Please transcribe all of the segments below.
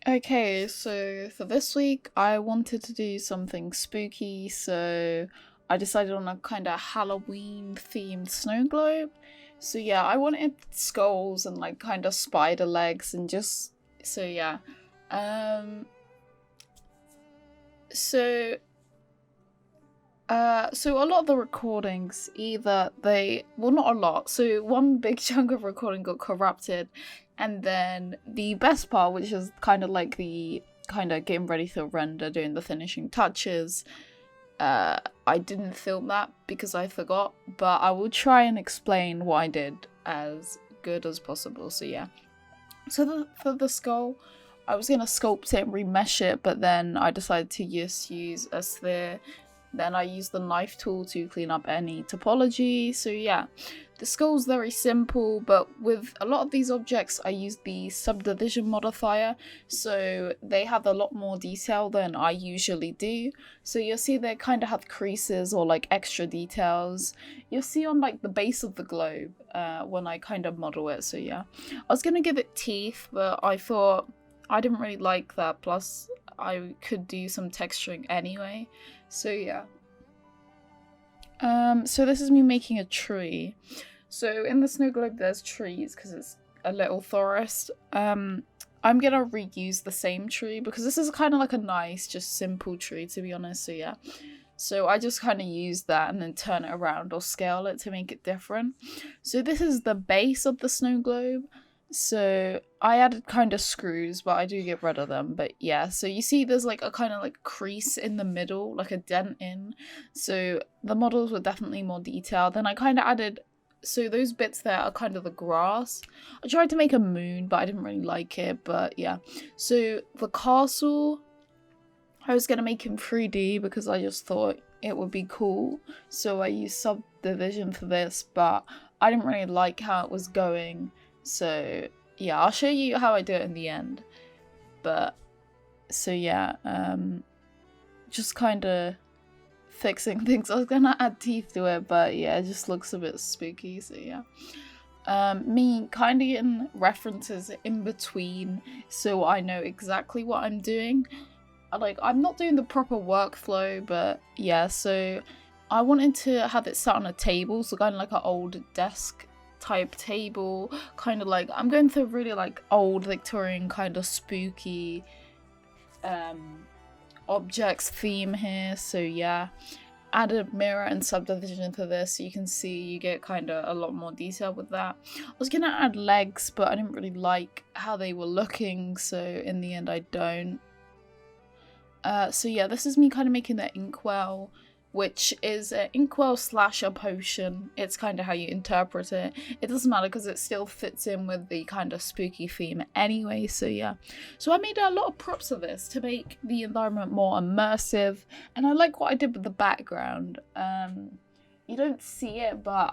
Okay, so for this week, I wanted to do something spooky, so I decided on a kind of Halloween themed snow globe. So yeah, I wanted skulls and like kind of spider legs and just so yeah. Um so so a lot of the recordings either not a lot. So one big chunk of recording got corrupted, and then the best part, which is kind of like the kind of getting ready to render, doing the finishing touches, I didn't film that because I forgot, but I will try and explain what I did as good as possible. So yeah. For the skull, I was gonna sculpt it and remesh it, but then I decided to just use a sphere. Then I used the knife tool to clean up any topology. So yeah, the skull's very simple, but with a lot of these objects, I used the subdivision modifier, so they have a lot more detail than I usually do. So you'll see they kind of have creases or like extra details. You'll see on like the base of the globe when I kind of model it. So yeah, I was gonna give it teeth, but I thought I didn't really like that. Plus, I could do some texturing anyway. So yeah. So this is me making a tree. So in the snow globe there's trees because it's a little forest. I'm gonna reuse the same tree because this is kind of like a nice, just simple tree to be honest. So yeah. So I just kind of use that and then turn it around or scale it to make it different. So this is the base of the snow globe. So I added kind of screws, but I do get rid of them. But yeah, so you see there's like a kind of like crease in the middle, like a dent in. So the models were definitely more detailed. Then I kind of added, so those bits there are kind of the grass. I tried to make a moon, but I didn't really like it. But yeah, so the castle, I was going to make in 3D because I just thought it would be cool. So I used subdivision for this, but I didn't really like how it was going. So yeah, I'll show you how I do it in the end. But so yeah, just kind of fixing things. I was gonna add teeth to it, but yeah, it just looks a bit spooky. So yeah. Me kind of getting references in between so I know exactly what I'm doing. Like, I'm not doing the proper workflow, but yeah, so I wanted to have it sat on a table, so kind of like an old desk type table, kind of like, I'm going through really like old Victorian kind of spooky objects theme here. So yeah, add a mirror and subdivision to this so you can see you get kind of a lot more detail with that. I was gonna add legs, but I didn't really like how they were looking, so in the end I don't. So yeah, this is me kind of making the inkwell, which is an inkwell slash a potion. It's kind of how you interpret it. It doesn't matter because it still fits in with the kind of spooky theme anyway, so yeah. So I made a lot of props of this to make the environment more immersive, and I like what I did with the background. You don't see it, but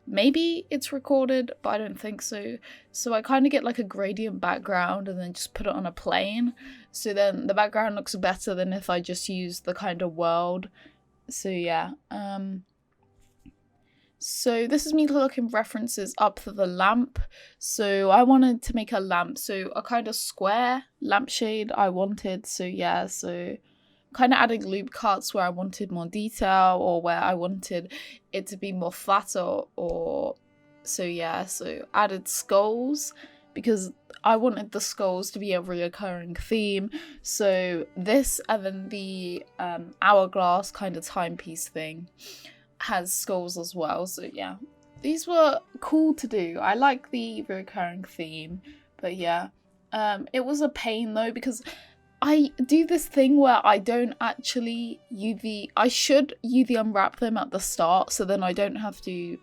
maybe it's recorded, but I don't think so. So I kind of get like a gradient background and then just put it on a plane. So then the background looks better than if I just use the kind of world. So yeah. So this is me looking references up to the lamp. So I wanted to make a lamp, so a kind of square lampshade I wanted. So yeah, so kind of adding loop cuts where I wanted more detail or where I wanted it to be more flatter, or so yeah, so added skulls because I wanted the skulls to be a reoccurring theme. So this and then the hourglass kind of timepiece thing has skulls as well. So yeah, these were cool to do. I like the recurring theme, but yeah, it was a pain though because I do this thing where I don't actually I should UV unwrap them at the start so then I don't have to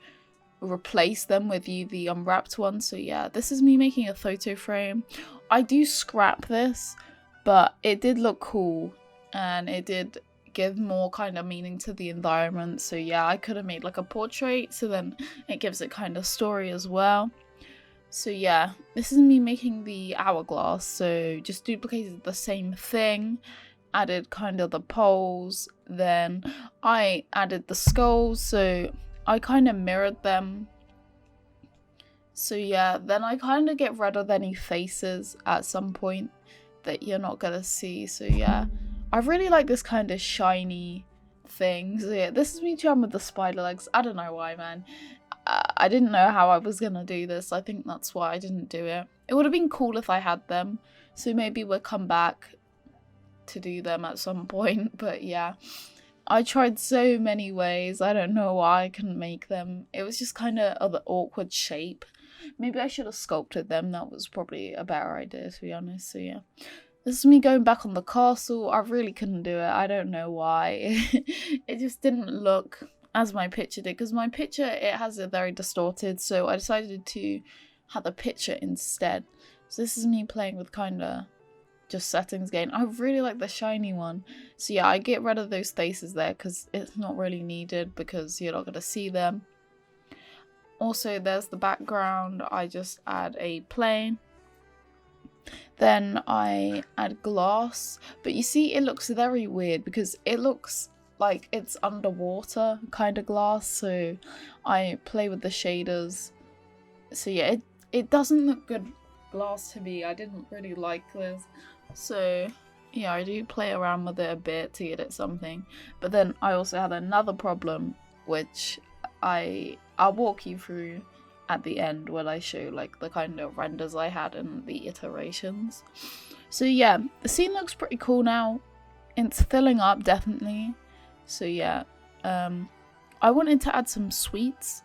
replace them with UV unwrapped ones. So yeah, this is me making a photo frame. I do scrap this, but it did look cool and it did give more kind of meaning to the environment. So yeah, I could have made like a portrait so then it gives it kind of story as well. So yeah, this is me making the hourglass, so just duplicated the same thing, added kind of the poles, then I added the skulls, so I kind of mirrored them. So yeah, then I kind of get rid of any faces at some point. that you're not gonna see. So yeah, I really like this kind of shiny thing. So yeah, this is me trying with the spider legs. I don't know why, man. I didn't know how I was gonna do this. I think that's why I didn't do it. It would have been cool if I had them. So maybe we'll come back to do them at some point. But yeah, I tried so many ways. I don't know why I couldn't make them. It was just kind of an awkward shape. Maybe I should have sculpted them. That was probably a better idea, to be honest. So yeah. This is me going back on the castle. I really couldn't do it. I don't know why. It just didn't look as my picture did. Because my picture, it has it very distorted. So I decided to have the picture instead. So this is me playing with kind of just settings again. I really like the shiny one. So yeah, I get rid of those faces there because it's not really needed because you're not going to see them. Also, there's the background. I just add a plane. Then I add glass. But you see, it looks very weird because it looks like it's underwater kind of glass. So I play with the shaders. So yeah, it doesn't look good glass to me. I didn't really like this. So yeah, I do play around with it a bit to get it something. But then I also had another problem, which I'll walk you through at the end when I show like the kind of renders I had and the iterations. So yeah, the scene looks pretty cool now. It's filling up definitely. So yeah, I wanted to add some sweets.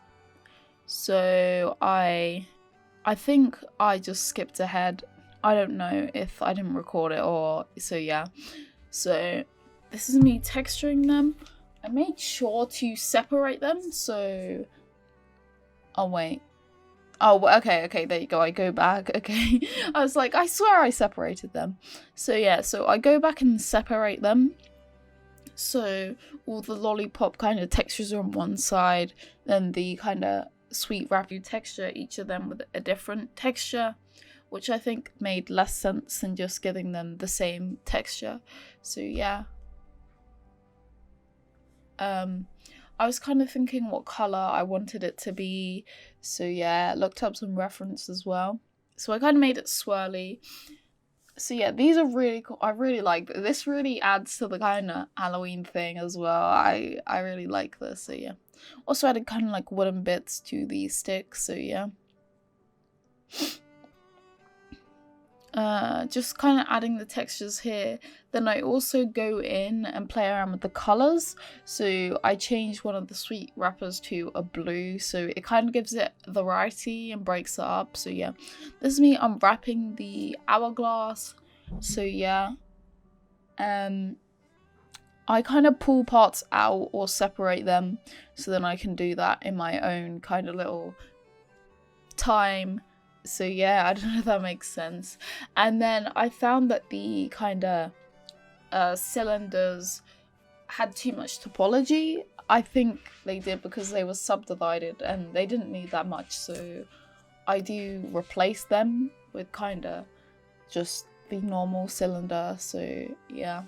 So I think I just skipped ahead. I don't know if I didn't record it or so yeah. So this is me texturing them. I made sure to separate them. So oh wait. Oh, okay, there you go. I go back. Okay. I was like, I swear I separated them. So yeah, so I go back and separate them. So all the lollipop kind of textures are on one side, then the kind of sweet wrappy texture, each of them with a different texture, which I think made less sense than just giving them the same texture. So yeah. I was kind of thinking what colour I wanted it to be. So yeah, looked up some reference as well. So I kind of made it swirly. So yeah, these are really cool. I really like this. This really adds to the kind of Halloween thing as well. I really like this. So yeah. Also added kind of like wooden bits to the sticks. So yeah. Just kind of adding the textures here. Then I also go in and play around with the colors. So I changed one of the sweet wrappers to a blue, so it kind of gives it variety and breaks it up. So yeah, this is me unwrapping the hourglass. So yeah, I kind of pull parts out or separate them, so then I can do that in my own kind of little time. So yeah, I don't know if that makes sense. And then I found that the kind of cylinders had too much topology. I think they did because they were subdivided and they didn't need that much. So I do replace them with kind of just the normal cylinder. So yeah.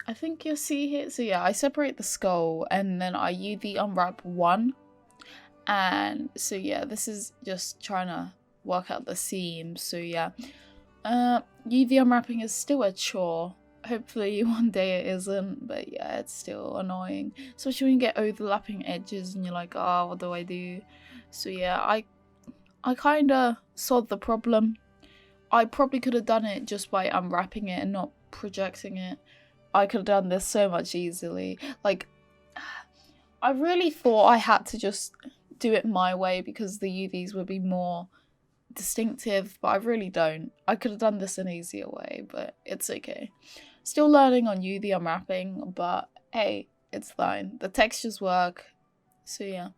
I think you'll see here. So yeah, I separate the skull and then I UV unwrap one. And so yeah, this is just trying to work out the seams. So yeah, UV unwrapping is still a chore. Hopefully one day it isn't, but yeah, it's still annoying. Especially when you get overlapping edges and you're like, oh, what do I do? So yeah, I kind of solved the problem. I probably could have done it just by unwrapping it and not projecting it. I could have done this so much easily. Like, I really thought I had to just do it my way because the UVs would be more distinctive, but I really don't. I could have done this an easier way, but it's okay. Still learning on UV unwrapping, but hey, it's fine. The textures work, so yeah.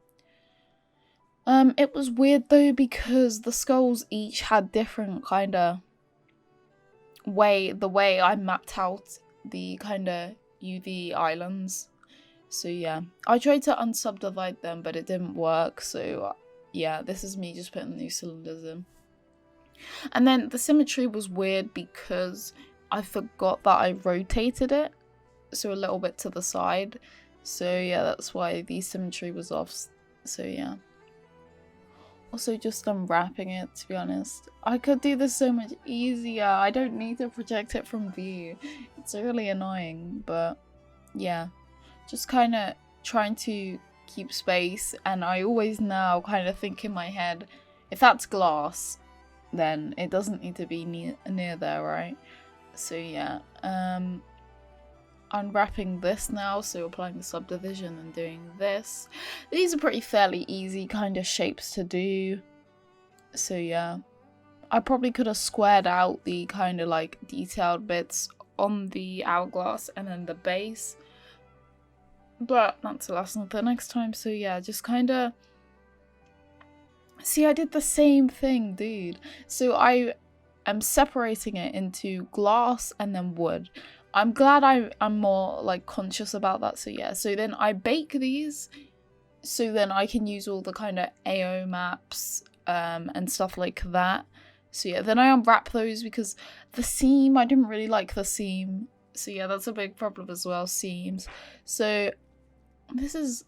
It was weird though because the skulls each had different kind of the way I mapped out the kind of UV islands. So yeah, I tried to unsubdivide them, but it didn't work. So yeah, this is me just putting new cylinders in. And then the symmetry was weird because I forgot that I rotated it, so a little bit to the side. So yeah, that's why the symmetry was off. So yeah. Also just unwrapping it, to be honest. I could do this so much easier. I don't need to project it from view. It's really annoying, but yeah. Just kind of trying to keep space, and I always now kind of think in my head, if that's glass, then it doesn't need to be near there, right? So yeah, unwrapping this now, so applying the subdivision and doing this. These are pretty fairly easy kind of shapes to do. So yeah, I probably could have squared out the kind of like detailed bits on the hourglass and then the base, but that's a lesson for the next time. So yeah, just kind of see, I did the same thing, dude. So I am separating it into glass and then wood. I'm glad I'm more like conscious about that. So yeah, so then I bake these, so then I can use all the kind of AO maps and stuff like that. So yeah, then I unwrap those because the seam, I didn't really like the seam. So yeah, that's a big problem as well, seams. So this is,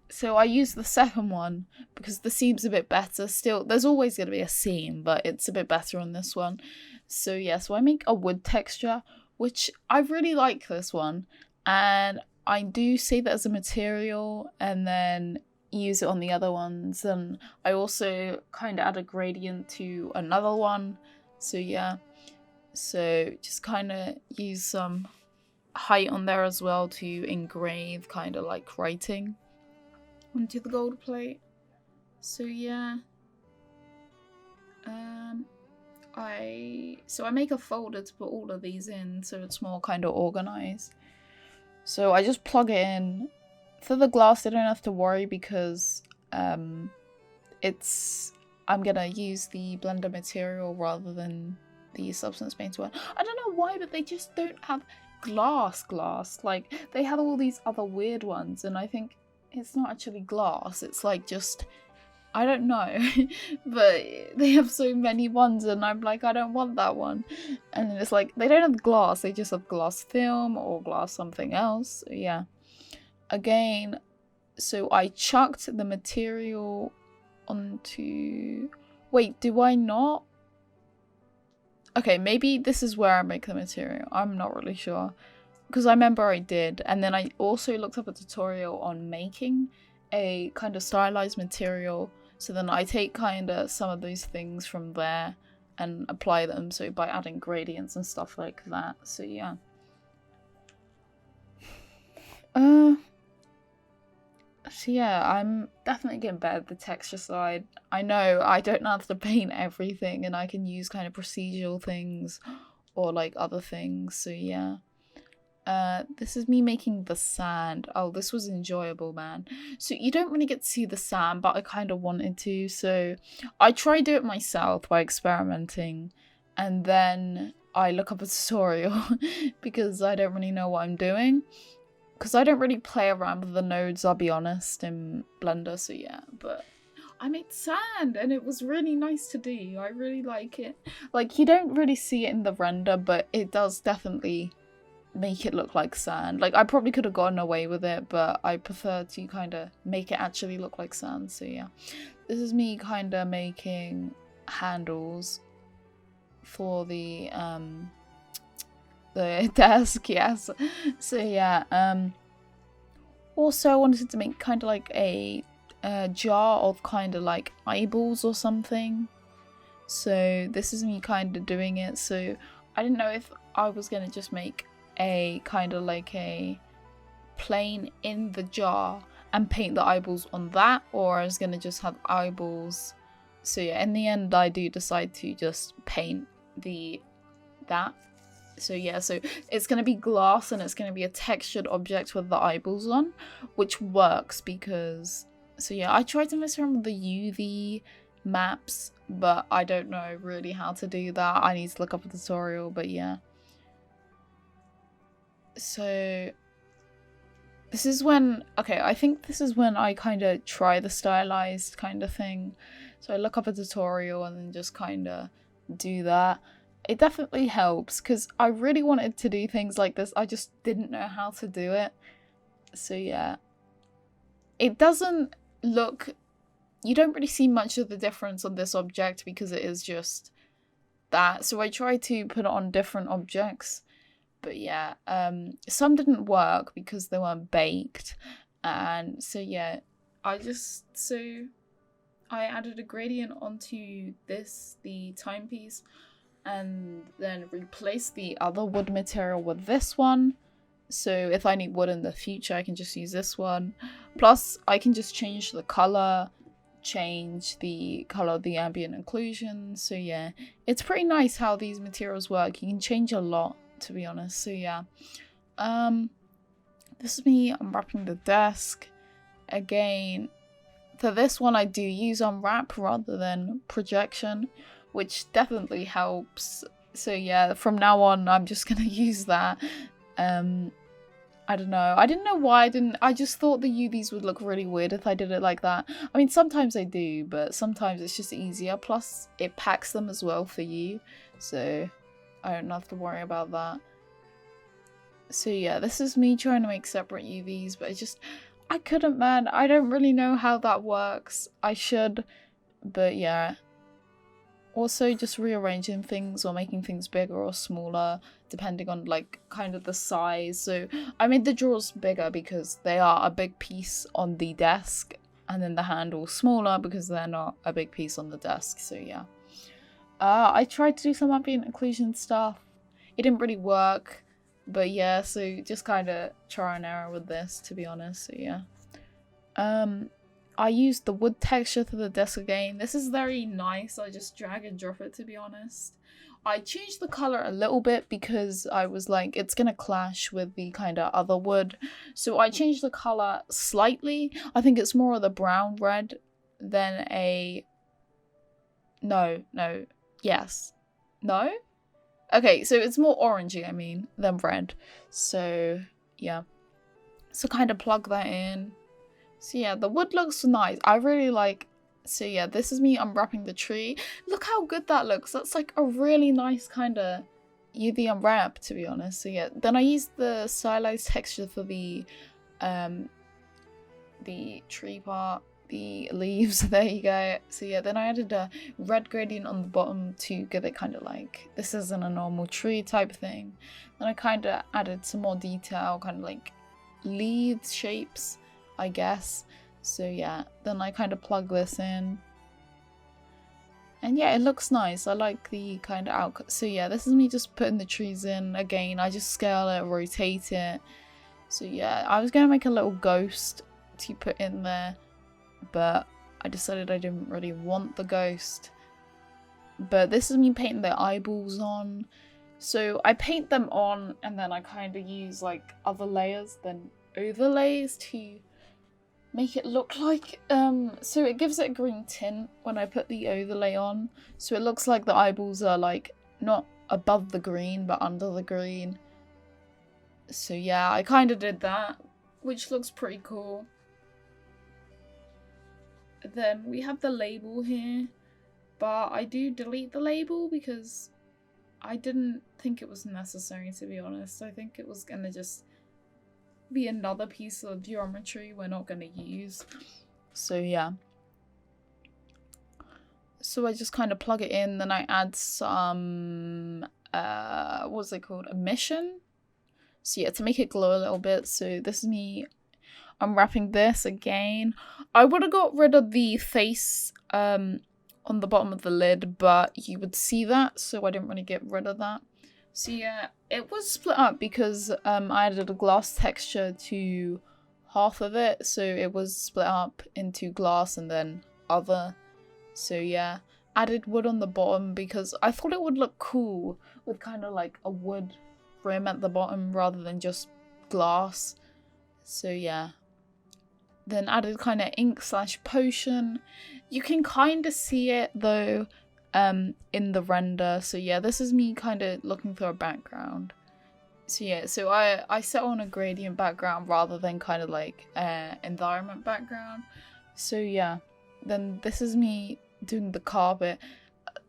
so I use the second one because the seam's a bit better. Still, there's always going to be a seam, but it's a bit better on this one. So yeah, so I make a wood texture, which I really like this one. And I do save it as a material and then use it on the other ones. And I also kind of add a gradient to another one. So yeah, so just kind of use some height on there as well to engrave kind of like writing onto the gold plate. So yeah, I make a folder to put all of these in, so it's more kind of organized. So I just plug it in. For the glass, I don't have to worry because I'm gonna use the blender material rather than the substance paint one. I don't know why, but they just don't have glass. Like, they have all these other weird ones, and I think it's not actually glass. It's like just, I don't know, but they have so many ones, and I'm like, I don't want that one. And then it's like, they don't have glass, they just have glass film or glass something else. So yeah. Again, so I chucked the material onto... Wait, do I not? Okay, maybe this is where I make the material. I'm not really sure. Because I remember I did. And then I also looked up a tutorial on making a kind of stylized material. So then I take kind of some of those things from there and apply them. So by adding gradients and stuff like that. So yeah. So yeah, I'm definitely getting better at the texture side. I know I don't have to paint everything and I can use kind of procedural things or like other things. So yeah. This is me making the sand. Oh, this was enjoyable, man. So you don't really get to see the sand, but I kind of wanted to. So I try to do it myself by experimenting. And then I look up a tutorial because I don't really know what I'm doing. Because I don't really play around with the nodes, I'll be honest, in Blender. So yeah, but I made sand and it was really nice to do. I really like it. Like, you don't really see it in the render, but it does definitely make it look like sand. Like, I probably could have gotten away with it, but I prefer to kind of make it actually look like sand. So yeah, this is me kind of making handles for the desk. Yes. So yeah, also I wanted to make kind of like a jar of kind of like eyeballs or something. So this is me kind of doing it. So I didn't know if I was gonna just make a kind of like a plane in the jar and paint the eyeballs on that, or I was gonna just have eyeballs. So yeah, in the end I do decide to just paint that. So yeah, so it's going to be glass and it's going to be a textured object with the eyeballs on, which works because... So yeah, I tried to mess around with the UV maps, but I don't know really how to do that. I need to look up a tutorial, but yeah. So this is when... Okay, I think this is when I kind of try the stylized kind of thing. So I look up a tutorial and then just kind of do that. It definitely helps because I really wanted to do things like this. I just didn't know how to do it. So yeah. It doesn't look you don't really see much of the difference on this object because it is just that. So I tried to put it on different objects, but yeah, some didn't work because they weren't baked. And so yeah, I added a gradient onto the timepiece, and then replaced the other wood material with this one. So if I need wood in the future, I can just use this one. Plus, I can just change the color, change the color of the ambient occlusion. So yeah, it's pretty nice how these materials work. You can change a lot, to be honest. So yeah, this is me unwrapping the desk. Again, for this one, I do use unwrap rather than projection, which definitely helps. So yeah, from now on, I'm just gonna use that. I don't know. I didn't know why I just thought the UVs would look really weird if I did it like that. I mean, sometimes they do, but sometimes it's just easier. Plus, it packs them as well for you, so I don't have to worry about that. So yeah, this is me trying to make separate UVs, but I couldn't, man. I don't really know how that works. I should, but yeah. Also, just rearranging things or making things bigger or smaller depending on like kind of the size. So I made the drawers bigger because they are a big piece on the desk, and then the handle smaller because they're not a big piece on the desk. So yeah, I tried to do some ambient occlusion stuff. It didn't really work, but yeah, so just kind of try and error with this, to be honest. So yeah, I used the wood texture for the desk again. This is very nice. I just drag and drop it, to be honest. I changed the color a little bit because I was like, it's gonna clash with the kind of other wood. So I changed the color slightly. I think it's more of the brown red than a... No. Yes. No? Okay, so it's more orangey, I mean, than red. So, yeah. So kind of plug that in. So yeah, the wood looks nice. I really like... So yeah, this is me unwrapping the tree. Look how good that looks. That's like a really nice kind of UV unwrap, to be honest. So yeah, then I used the stylized texture for the tree part, the leaves. There you go. So yeah, then I added a red gradient on the bottom to give it kind of like, this isn't a normal tree type thing. Then I kind of added some more detail, kind of like leaves shapes, I guess. So yeah, then I kind of plug this in. And yeah, it looks nice. I like the kind of outcut. So yeah, this is me just putting the trees in. Again, I just scale it, rotate it. So yeah, I was going to make a little ghost to put in there, but I decided I didn't really want the ghost. But this is me painting the eyeballs on. So I paint them on and then I kind of use like other layers than overlays to make it look like, so it gives it a green tint when I put the overlay on. So it looks like the eyeballs are like not above the green but under the green. So yeah, I kind of did that, which looks pretty cool. Then we have the label here, but I do delete the label because I didn't think it was necessary, to be honest. I think it was gonna just be another piece of geometry we're not going to use. So yeah, so I just kind of plug it in, then I add some what's it called, emission. So yeah, to make it glow a little bit. So this is me unwrapping this again. I would have got rid of the face on the bottom of the lid, but you would see that, so I didn't really get rid of that. So yeah, it was split up because I added a glass texture to half of it, so it was split up into glass and then other. So yeah, added wood on the bottom because I thought it would look cool with kind of like a wood rim at the bottom rather than just glass. So yeah, then added kind of ink / potion. You can kind of see it though in the render. So yeah, this is me kind of looking for a background. So yeah, so I set on a gradient background rather than kind of like environment background. So yeah, then this is me doing the carpet,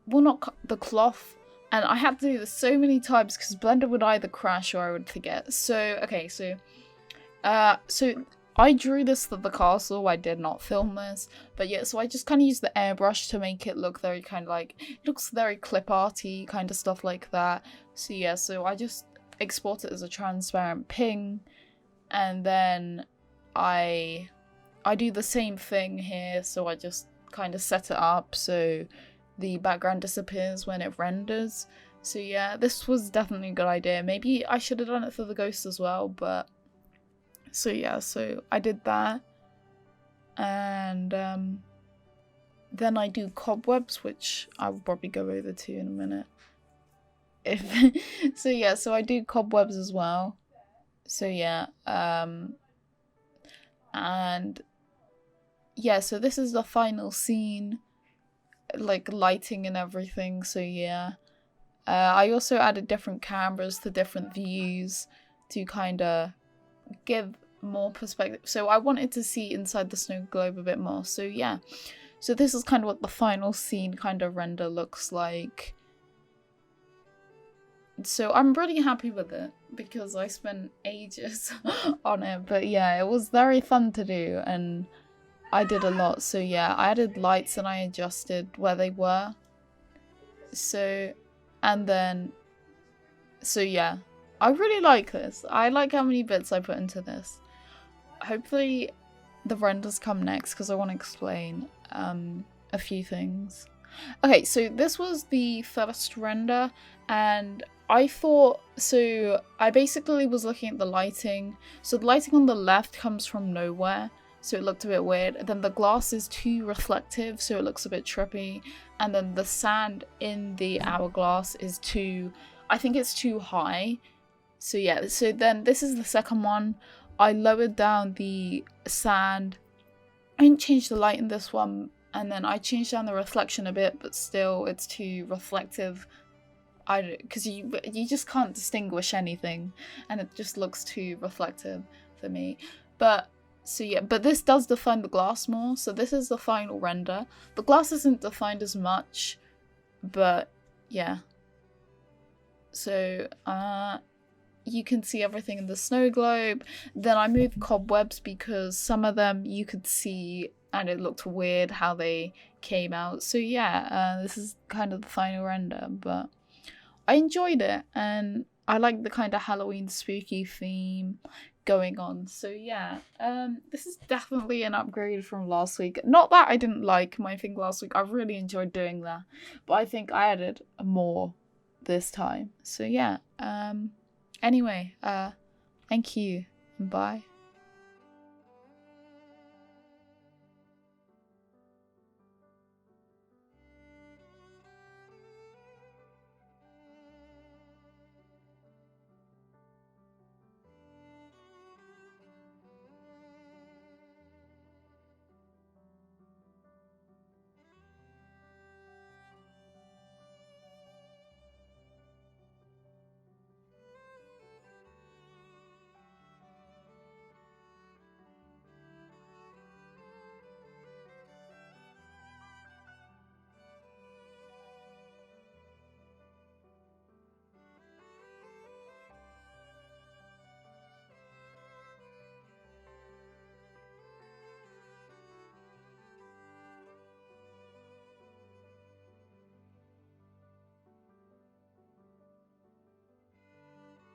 well, not the cloth. And I had to do this so many times because Blender would either crash or I would forget. So okay, so I drew this for the castle, I did not film this, but yeah, so I just kind of used the airbrush to make it look very kind of like, it looks very clip arty, kind of stuff like that. So yeah, so I just export it as a transparent ping, and then I do the same thing here, so I just kind of set it up so the background disappears when it renders. So yeah, this was definitely a good idea. Maybe I should have done it for the ghost as well, but so yeah, so I did that, and then I do cobwebs, which I will probably go over to in a minute. So yeah, so I do cobwebs as well. So yeah, and yeah, so this is the final scene, like lighting and everything. So yeah, I also added different cameras to different views to kind of give more perspective. So I wanted to see inside the snow globe a bit more. So yeah, so this is kind of what the final scene kind of render looks like. So I'm really happy with it because I spent ages on it, but yeah, it was very fun to do and I did a lot. So yeah, I added lights and I adjusted where they were. So, and then, so yeah, I really like this. I like how many bits I put into this. Hopefully the renders come next because I want to explain a few things. Okay, so this was the first render and I thought, so I basically was looking at the lighting. So the lighting on the left comes from nowhere, so it looked a bit weird. And then the glass is too reflective, so it looks a bit trippy. And then the sand in the hourglass is too, I think it's too high. So yeah, so then this is the second one. I lowered down the sand. I didn't change the light in this one, and then I changed down the reflection a bit, but still it's too reflective. Because you just can't distinguish anything, and it just looks too reflective for me. But so yeah, but this does define the glass more. So this is the final render. The glass isn't defined as much, but yeah. So you can see everything in the snow globe. Then I moved cobwebs because some of them you could see and it looked weird how they came out. So yeah, this is kind of the final render, but I enjoyed it and I like the kind of Halloween spooky theme going on. So yeah, this is definitely an upgrade from last week. Not that I didn't like my thing last week. I really enjoyed doing that, but I think I added more this time. So yeah, anyway, thank you and bye.